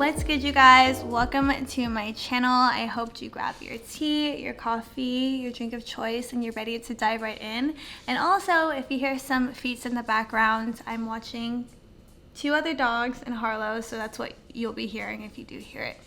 What's good, you guys? Welcome to my channel. I hope you grab your tea, your coffee, your drink of choice, and you're ready to dive right in. And also, if you hear some feet in the background, I'm watching two other dogs in Harlow, so that's what you'll be hearing if you do hear it.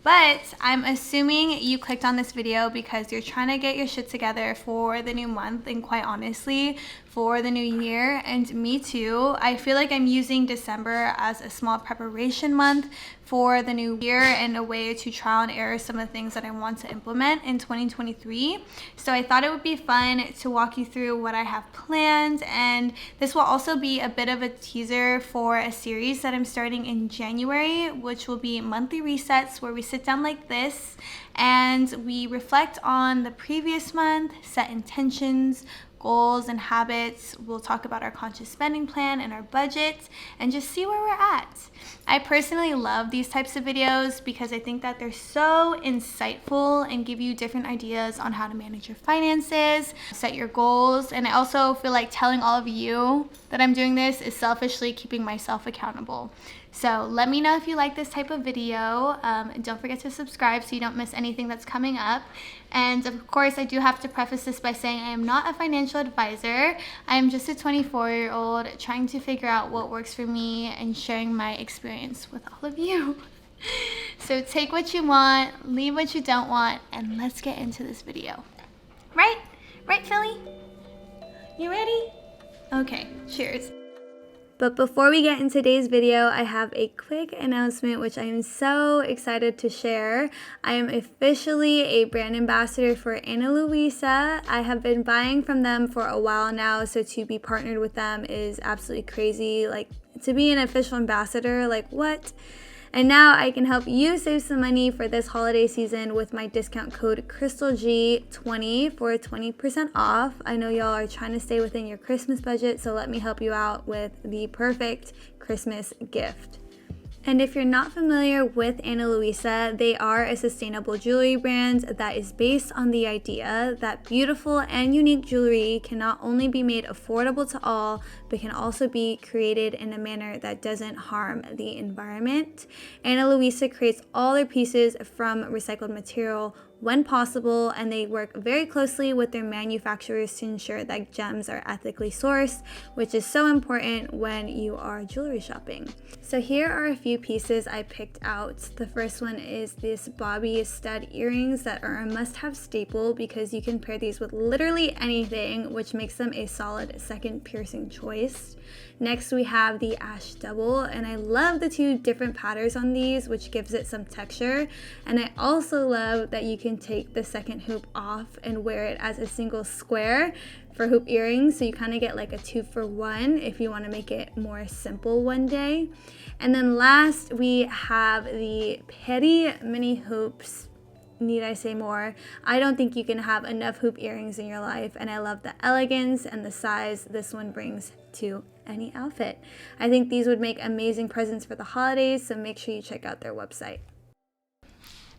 But I'm assuming you clicked on this video because you're trying to get your shit together for the new month, and quite honestly, for the new year. And me too. I feel like I'm using December as a small preparation month for the new year and a way to trial and error some of the things that I want to implement in 2023. So I thought it would be fun to walk you through what I have planned, and this will also be a bit of a teaser for a series that I'm starting in January, which will be monthly resets where we sit down like this and we reflect on the previous month, set intentions, goals, and habits. We'll talk about our conscious spending plan and our budget and just see where we're at. I personally love these types of videos because I think that they're so insightful and give you different ideas on how to manage your finances, set your goals, and I also feel like telling all of you that I'm doing this is selfishly keeping myself accountable. So let me know if you like this type of video. Don't forget to subscribe so you don't miss anything that's coming up. And of course, I do have to preface this by saying I am not a financial advisor. I am just a 24-year-old trying to figure out what works for me and sharing my experience with all of you. So take what you want, leave what you don't want, and let's get into this video. Right? Right, Philly? You ready? Okay, cheers. But before we get in today's video, I have a quick announcement which I am so excited to share. I am officially a brand ambassador for Ana Luisa. I have been buying from them for a while now, so to be partnered with them is absolutely crazy. Like, to be an official ambassador, like what? And now I can help you save some money for this holiday season with my discount code krystalG20 for 20% off. I know y'all are trying to stay within your Christmas budget, so let me help you out with the perfect Christmas gift. And if you're not familiar with Ana Luisa, they are a sustainable jewelry brand that is based on the idea that beautiful and unique jewelry can not only be made affordable to all, but can also be created in a manner that doesn't harm the environment. Ana Luisa creates all their pieces from recycled material when possible, and they work very closely with their manufacturers to ensure that gems are ethically sourced, which is so important when you are jewelry shopping. So here are a few pieces I picked out. The first one is this Bobby stud earrings that are a must-have staple because you can pair these with literally anything, which makes them a solid second piercing choice. Next we have the Ash Double, and I love the two different patterns on these, which gives it some texture. And I also love that you can take the second hoop off and wear it as a single square for hoop earrings, so you kind of get like a 2-for-1 if you want to make it more simple one day. And then last we have the Petty Mini Hoops. Need I say more? I don't think you can have enough hoop earrings in your life, and I love the elegance and the size this one brings to any outfit. I think these would make amazing presents for the holidays, so make sure you check out their website.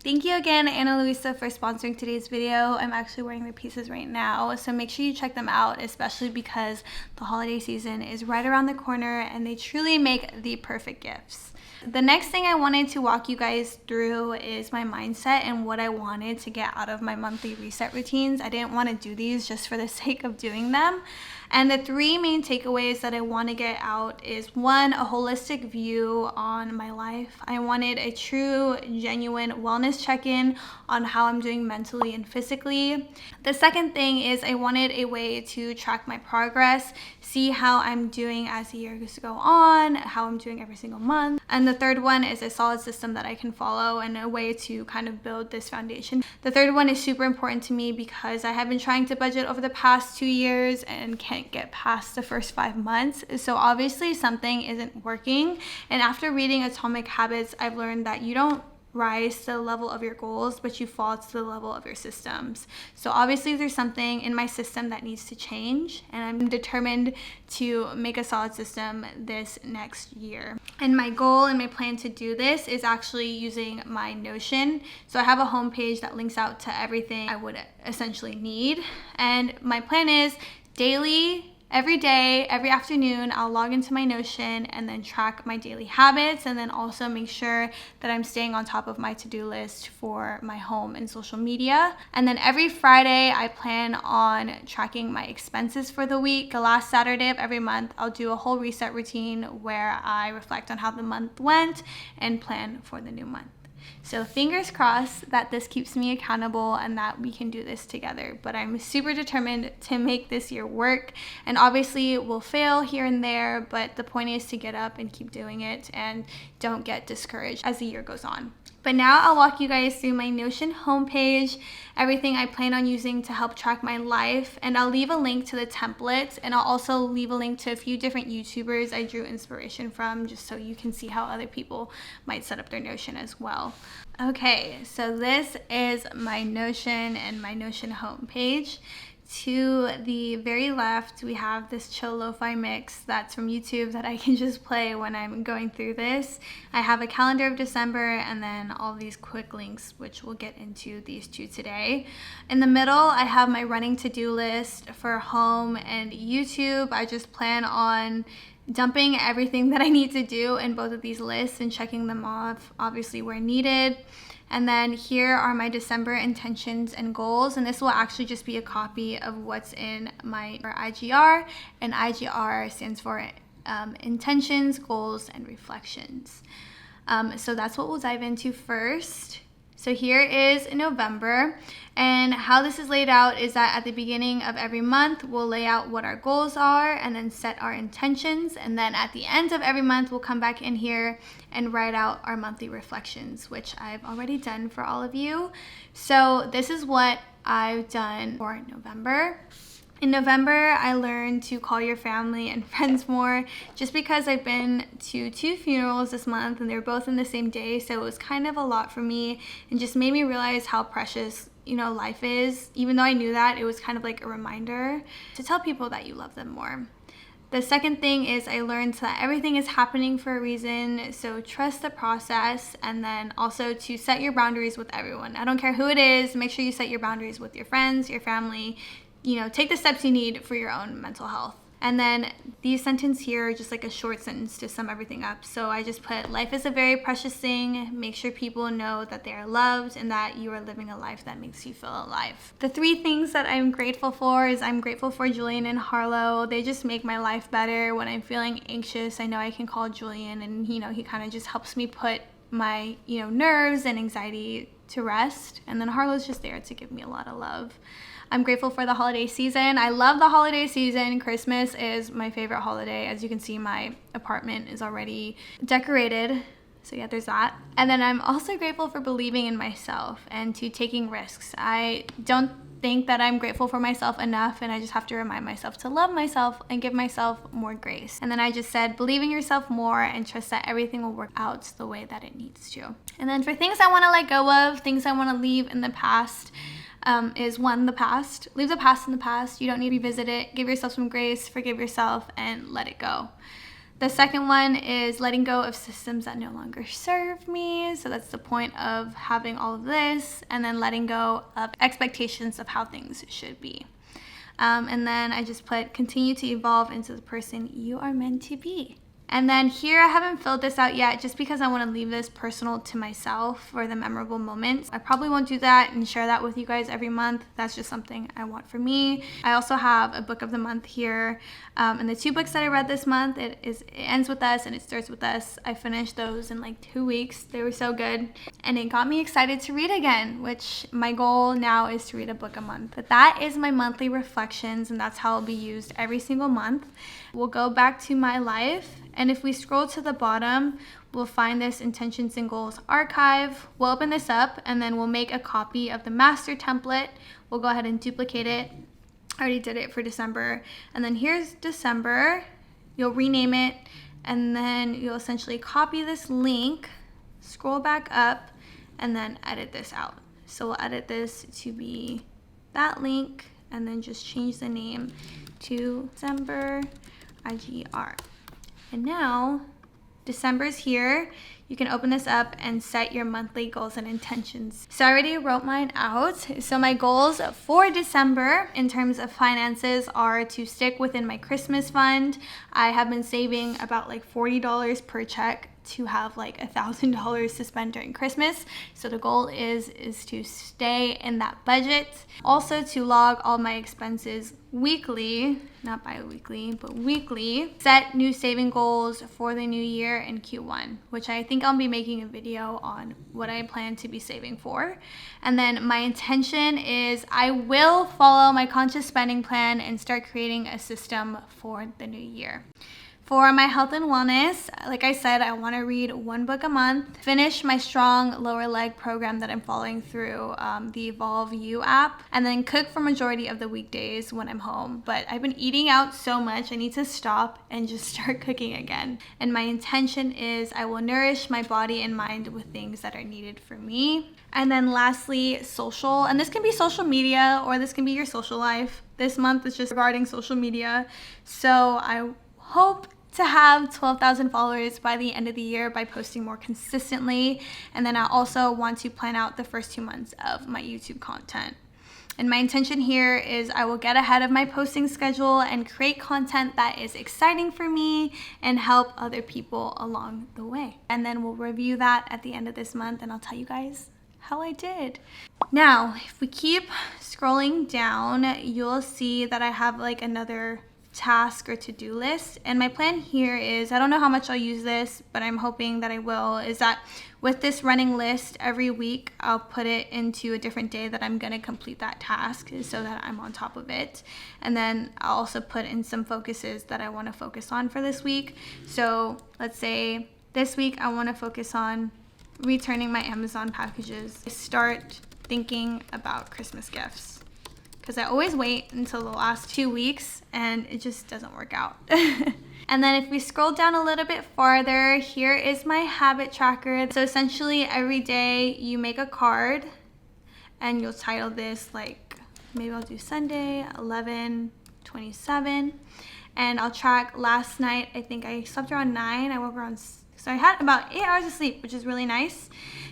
Thank you again, Ana Luisa, for sponsoring today's video. I'm actually wearing their pieces right now, so make sure you check them out, especially because the holiday season is right around the corner and they truly make the perfect gifts. The next thing I wanted to walk you guys through is my mindset and what I wanted to get out of my monthly reset routines. I didn't want to do these just for the sake of doing them. And the three main takeaways that I want to get out is, one, a holistic view on my life. I wanted a true, genuine wellness check-in on how I'm doing mentally and physically. The second thing is I wanted a way to track my progress, see how I'm doing as the years go on, how I'm doing every single month. And the third one is a solid system that I can follow and a way to kind of build this foundation. The third one is super important to me because I have been trying to budget over the past 2 years and can't get past the first 5 months. So obviously something isn't working. And after reading Atomic Habits, I've learned that you don't rise to the level of your goals, but you fall to the level of your systems. So obviously there's something in my system that needs to change, and I'm determined to make a solid system this next year. And my goal and my plan to do this is actually using my Notion. So I have a homepage that links out to everything I would essentially need. And my plan is daily Every day, every afternoon, I'll log into my Notion and then track my daily habits, and then also make sure that I'm staying on top of my to-do list for my home and social media. And then every Friday, I plan on tracking my expenses for the week. The last Saturday of every month, I'll do a whole reset routine where I reflect on how the month went and plan for the new month. So fingers crossed that this keeps me accountable and that we can do this together. But I'm super determined to make this year work. And obviously we'll fail here and there, but the point is to get up and keep doing it and don't get discouraged as the year goes on. But now I'll walk you guys through my Notion homepage, everything I plan on using to help track my life, and I'll leave a link to the template, and I'll also leave a link to a few different YouTubers I drew inspiration from, just so you can see how other people might set up their Notion as well. Okay, so this is my Notion and my Notion homepage. To the very left, we have this chill lo-fi mix that's from YouTube that I can just play when I'm going through this. I have a calendar of December and then all these quick links, which we'll get into these two today. In the middle, I have my running to-do list for home and YouTube. I just plan on dumping everything that I need to do in both of these lists and checking them off, obviously where needed. And then here are my December intentions and goals, and this will actually just be a copy of what's in my IGR, and IGR stands for intentions, goals, and reflections. So that's what we'll dive into first. So here is November, and how this is laid out is that at the beginning of every month, we'll lay out what our goals are and then set our intentions. And then at the end of every month, we'll come back in here and write out our monthly reflections, which I've already done for all of you. So this is what I've done for November. In November, I learned to call your family and friends more, just because I've been to 2 funerals this month and they're both in the same day, so it was kind of a lot for me and just made me realize how precious, life is. Even though I knew that, it was kind of like a reminder to tell people that you love them more. The second thing is I learned that everything is happening for a reason, so trust the process, and then also to set your boundaries with everyone. I don't care who it is, make sure you set your boundaries with your friends, your family. Take the steps you need for your own mental health. And then these sentences here are just like a short sentence to sum everything up. So I just put, life is a very precious thing. Make sure people know that they are loved and that you are living a life that makes you feel alive. The 3 things that I'm grateful for is I'm grateful for Julian and Harlow. They just make my life better. When I'm feeling anxious, I know I can call Julian and, he kind of just helps me put my, nerves and anxiety to rest. And then Harlow's just there to give me a lot of love. I'm grateful for the holiday season. I love the holiday season. Christmas is my favorite holiday. As you can see, my apartment is already decorated. So yeah, there's that. And then I'm also grateful for believing in myself and to taking risks. I don't think that I'm grateful for myself enough, and I just have to remind myself to love myself and give myself more grace. And then I just said, believe in yourself more and trust that everything will work out the way that it needs to. And then for things I want to let go of, things I want to leave in the past, is 1, the past. Leave the past in the past. You don't need to revisit it. Give yourself some grace, forgive yourself, and let it go. The second one is letting go of systems that no longer serve me. So that's the point of having all of this, and then letting go of expectations of how things should be. And then I just put, continue to evolve into the person you are meant to be. And then here, I haven't filled this out yet just because I want to leave this personal to myself for the memorable moments. I probably won't do that and share that with you guys every month. That's just something I want for me. I also have a book of the month here. And the 2 books that I read this month, it ends with us and it starts with us. I finished those in like 2 weeks. They were so good. And it got me excited to read again, which my goal now is to read a book a month. But that is my monthly reflections, and that's how it'll be used every single month. We'll go back to my life. And if we scroll to the bottom, we'll find this intentions and goals archive. We'll open this up and then we'll make a copy of the master template. We'll go ahead and duplicate it. I already did it for December. And then here's December. You'll rename it, and then you'll essentially copy this link, scroll back up, and then edit this out. So we'll edit this to be that link and then just change the name to December IGR. And now December's here. You can open this up and set your monthly goals and intentions. So I already wrote mine out. So my goals for December in terms of finances are to stick within my Christmas fund. I have been saving about like $40 per check to have like $1,000 to spend during Christmas. So the goal is to stay in that budget. Also to log all my expenses weekly, not bi-weekly, but weekly. Set new saving goals for the new year in Q1, which I think I'll be making a video on what I plan to be saving for. And then my intention is I will follow my conscious spending plan and start creating a system for the new year. For my health and wellness, like I said, I want to read 1 book a month, finish my strong lower leg program that I'm following through the Evolve U app, and then cook for majority of the weekdays when I'm home. But I've been eating out so much, I need to stop and just start cooking again. And my intention is I will nourish my body and mind with things that are needed for me. And then lastly, social, and this can be social media or this can be your social life. This month is just regarding social media. So I hope to have 12,000 followers by the end of the year by posting more consistently. And then I also want to plan out the first 2 months of my YouTube content. And my intention here is I will get ahead of my posting schedule and create content that is exciting for me and help other people along the way. And then we'll review that at the end of this month and I'll tell you guys how I did. Now, if we keep scrolling down, you'll see that I have like another task or to-do list, and my plan here is, I don't know how much I'll use this, but I'm hoping that I will, is that with this running list every week I'll put it into a different day that I'm going to complete that task so that I'm on top of it. And then I'll also put in some focuses that I want to focus on for this week. So let's say this week I want to focus on returning my Amazon packages. Start thinking about Christmas gifts, because I always wait until the last 2 weeks and it just doesn't work out. And then if we scroll down a little bit farther, here is my habit tracker. So essentially every day you make a card and you'll title this, like maybe I'll do Sunday 11/27, and I'll track last night. I think I slept around 9, I woke around, so I had about 8 hours of sleep, which is really nice.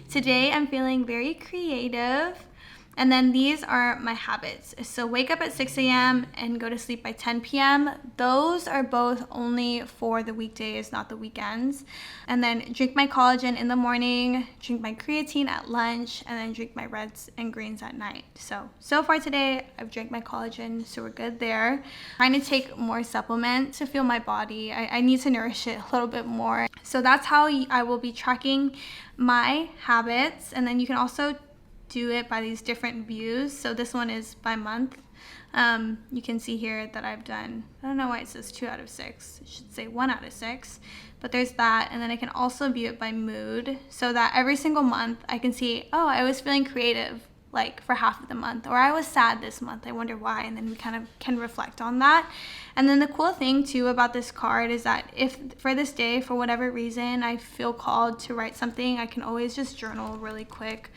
Today I'm feeling very creative. And then these are my habits. So wake up at 6 a.m. and go to sleep by 10 p.m. Those are both only for the weekdays, not the weekends. And then drink my collagen in the morning, drink my creatine at lunch, and then drink my reds and greens at night. So far today, I've drank my collagen, so we're good there. Trying to take more supplement to fuel my body. I need to nourish it a little bit more. So that's how I will be tracking my habits. And then you can also do it by these different views. So this one is by month. You can see here that I've done, I don't know why it says 2 out of 6. It should say 1 out of 6, but there's that. And then I can also view it by mood, so that every single month I can see, oh, I was feeling creative like for half of the month, or I was sad this month, I wonder why. And then we kind of can reflect on that. And then the cool thing too about this card is that if for this day, for whatever reason, I feel called to write something, I can always just journal really quick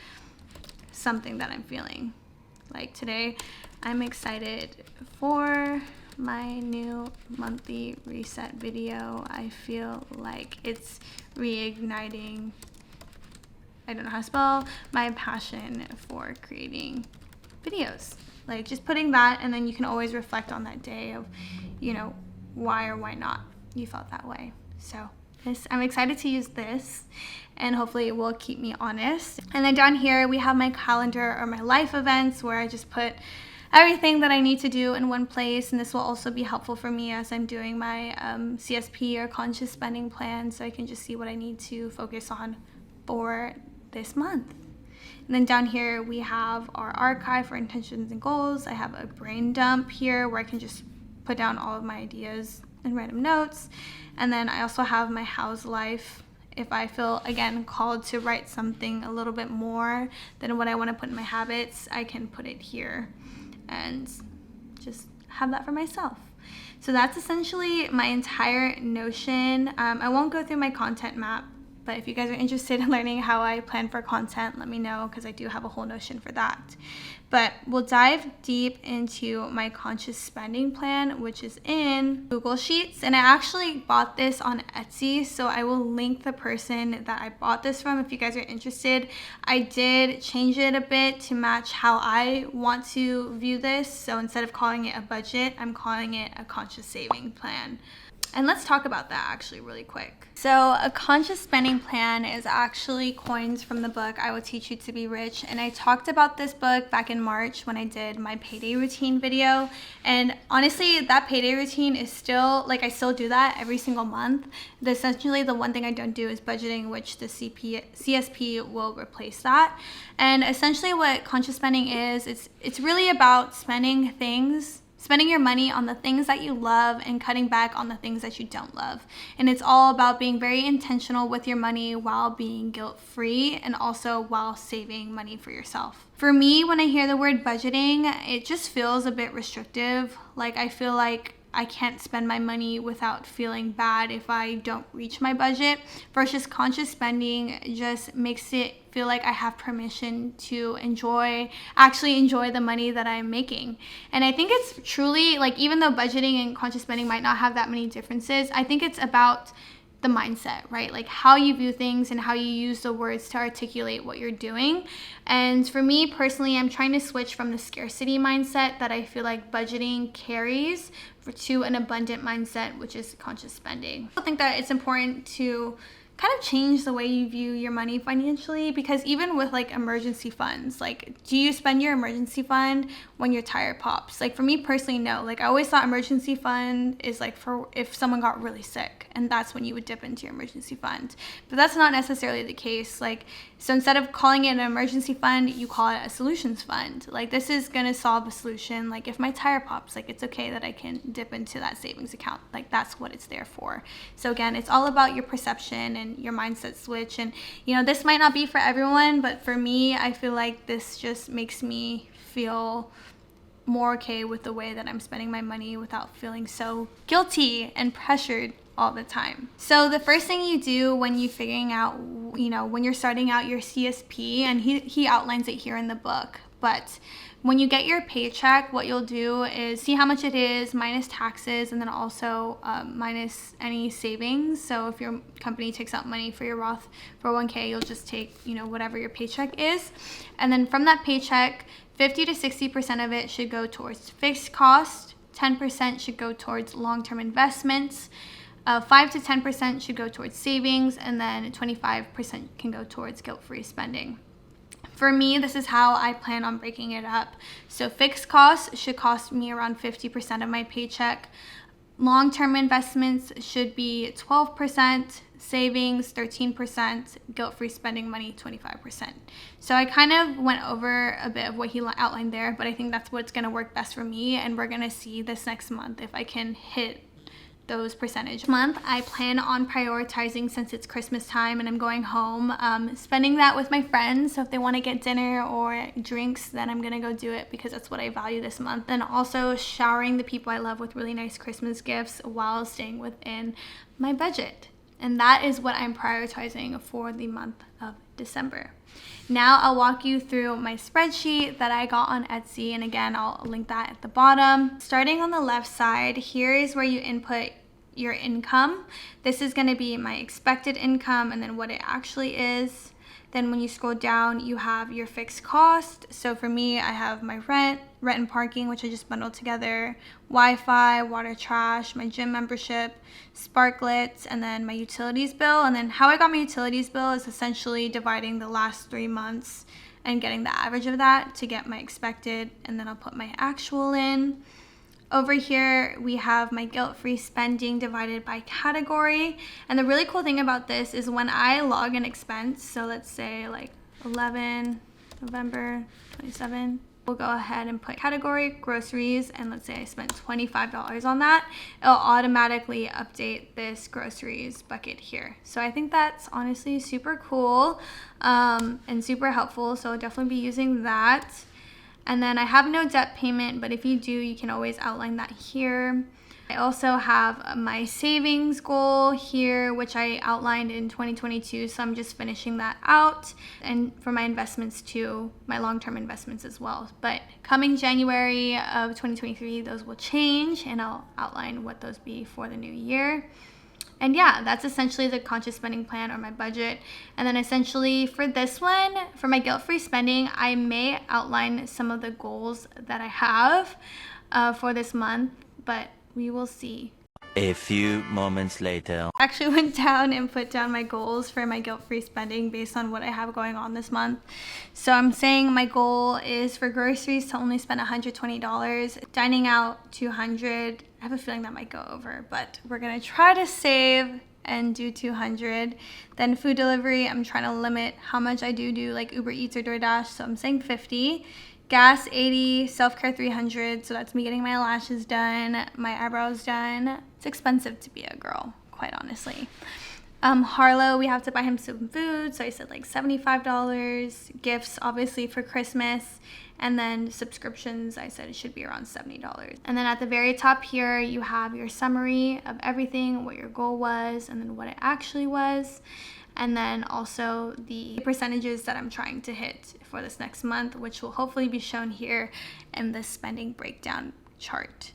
something that I'm feeling. Like today, I'm excited for my new monthly reset video. I feel like it's reigniting, I don't know how to spell, my passion for creating videos. Like just putting that, and then you can always reflect on that day of, you know, why or why not you felt that way. So I'm excited to use this, and hopefully it will keep me honest. And then down here we have my calendar or my life events, where I just put everything that I need to do in one place. And this will also be helpful for me as I'm doing my CSP or conscious spending plan, so I can just see what I need to focus on for this month. And then down here we have our archive for intentions and goals. I have a brain dump here where I can just put down all of my ideas and random notes. And then I also have my house life. If I feel, again, called to write something a little bit more than what I want to put in my habits, I can put it here and just have that for myself. So that's essentially my entire Notion. I won't go through my content map But if you guys are interested in learning how I plan for content, let me know, because I do have a whole notion for that. But we'll dive deep into my conscious spending plan, which is in Google Sheets. And I actually bought this on Etsy, so I will link the person that I bought this from if you guys are interested. I did change it a bit to match how I want to view this. So instead of calling it a budget, I'm calling it a conscious saving plan. And let's talk about that actually really quick. So a conscious spending plan is actually coins from the book I Will Teach You to Be Rich. And I talked about this book back in March when I did my payday routine video. And honestly, that payday routine is still, like, I still do that every single month. Essentially, the one thing I don't do is budgeting, which the CSP will replace that. And essentially what conscious spending is, it's really about spending your money on the things that you love and cutting back on the things that you don't love. And it's all about being very intentional with your money while being guilt-free and also while saving money for yourself. For me, when I hear the word budgeting, it just feels a bit restrictive. Like, I feel like I can't spend my money without feeling bad if I don't reach my budget, versus conscious spending just makes it feel like I have permission to actually enjoy the money that I'm making. And I think it's truly, like, even though budgeting and conscious spending might not have that many differences, I think it's about the mindset, right? Like how you view things and how you use the words to articulate what you're doing. And for me personally, I'm trying to switch from the scarcity mindset that I feel like budgeting carries to an abundant mindset, which is conscious spending. I think that it's important to kind of change the way you view your money financially, because even with like emergency funds, like, do you spend your emergency fund when your tire pops? Like for me personally, no. Like I always thought emergency fund is like for if someone got really sick, and that's when you would dip into your emergency fund. But that's not necessarily the case. Like, so instead of calling it an emergency fund, you call it a solutions fund. Like this is gonna solve a solution. Like if my tire pops, like it's okay that I can dip into that savings account. Like that's what it's there for. So again, it's all about your perception and your mindset switch. And you know, this might not be for everyone, but for me, I feel like this just makes me feel more okay with the way that I'm spending my money without feeling so guilty and pressured all the time. So the first thing you do when you figuring out, you know, when you're starting out your CSP, and he outlines it here in the book, but when you get your paycheck, what you'll do is see how much it is minus taxes, and then also minus any savings. So if your company takes out money for your Roth 401k, you'll just take, you know, whatever your paycheck is. And then from that paycheck, 50 to 60% of it should go towards fixed cost, 10% should go towards long-term investments, 5 to 10% should go towards savings, and then 25% can go towards guilt-free spending. For me, this is how I plan on breaking it up. So fixed costs should cost me around 50% of my paycheck. Long-term investments should be 12%, savings 13%, guilt-free spending money 25%. So I kind of went over a bit of what he outlined there, but I think that's what's going to work best for me, and we're going to see this next month if I can hit those percentage. Month, I plan on prioritizing, since it's Christmas time and I'm going home, spending that with my friends. So if they want to get dinner or drinks, then I'm gonna go do it because that's what I value this month. And also showering the people I love with really nice Christmas gifts while staying within my budget. And that is what I'm prioritizing for the month of December. Now I'll walk you through my spreadsheet that I got on Etsy, and again, I'll link that at the bottom. Starting on the left side, here is where you input your income. This is going to be my expected income and then what it actually is. Then when you scroll down, you have your fixed cost. So for me, I have my rent and parking, which I just bundled together, Wi-Fi, water, trash, my gym membership, Sparklets, and then my utilities bill. And then how I got my utilities bill is essentially dividing the last 3 months and getting the average of that to get my expected, and then I'll put my actual in. Over here, we have my guilt-free spending divided by category. And the really cool thing about this is when I log an expense, so let's say like 11 November 27, we'll go ahead and put category groceries, and let's say I spent $25 on that, it'll automatically update this groceries bucket here. So I think that's honestly super cool and super helpful, so I'll definitely be using that. And then I have no debt payment, but if you do, you can always outline that here. I also have my savings goal here, which I outlined in 2022, so I'm just finishing that out, and for my investments too, my long-term investments as well. But coming January of 2023, those will change, and I'll outline what those be for the new year. And yeah, that's essentially the conscious spending plan or my budget. And then essentially for this one, for my guilt-free spending, I may outline some of the goals that I have for this month, but we will see. A few moments later. I actually went down and put down my goals for my guilt-free spending based on what I have going on this month. So I'm saying my goal is for groceries to only spend $120, dining out $200. I have a feeling that might go over, but we're gonna try to save and do $200. Then food delivery, I'm trying to limit how much I do like Uber Eats or DoorDash, so I'm saying $50. Gas $80, self-care $300, so that's me getting my lashes done, my eyebrows done. It's expensive to be a girl, quite honestly. Harlow, we have to buy him some food, so I said like $75. Gifts, obviously, for Christmas. And then subscriptions, I said it should be around $70. And then at the very top here, you have your summary of everything, what your goal was, and then what it actually was. And then also the percentages that I'm trying to hit for this next month, which will hopefully be shown here in the spending breakdown chart.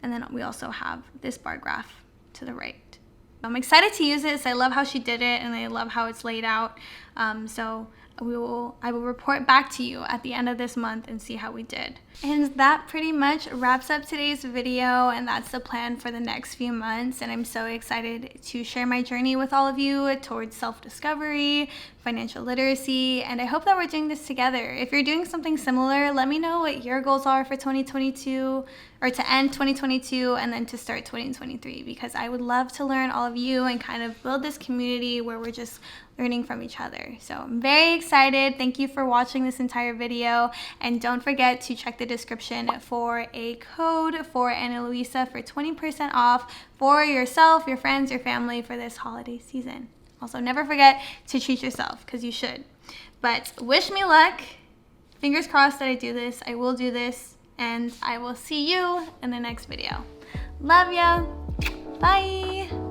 And then we also have this bar graph to the right. I'm excited to use this. I love how she did it, and I love how it's laid out. So I will report back to you at the end of this month and see how we did. And that pretty much wraps up today's video, and that's the plan for the next few months. And I'm so excited to share my journey with all of you towards self-discovery, financial literacy, and I hope that we're doing this together. If you're doing something similar, let me know what your goals are for 2022, or to end 2022 and then to start 2023, because I would love to learn all of you and kind of build this community where we're just learning from each other. So I'm very excited. Thank you for watching this entire video, and don't forget to check the description for a code for Ana Luisa for 20% off for yourself, your friends, your family for this holiday season. Also, never forget to treat yourself, because you should. But wish me luck. Fingers crossed that I do this. I will do this, and I will see you in the next video. Love ya. Bye.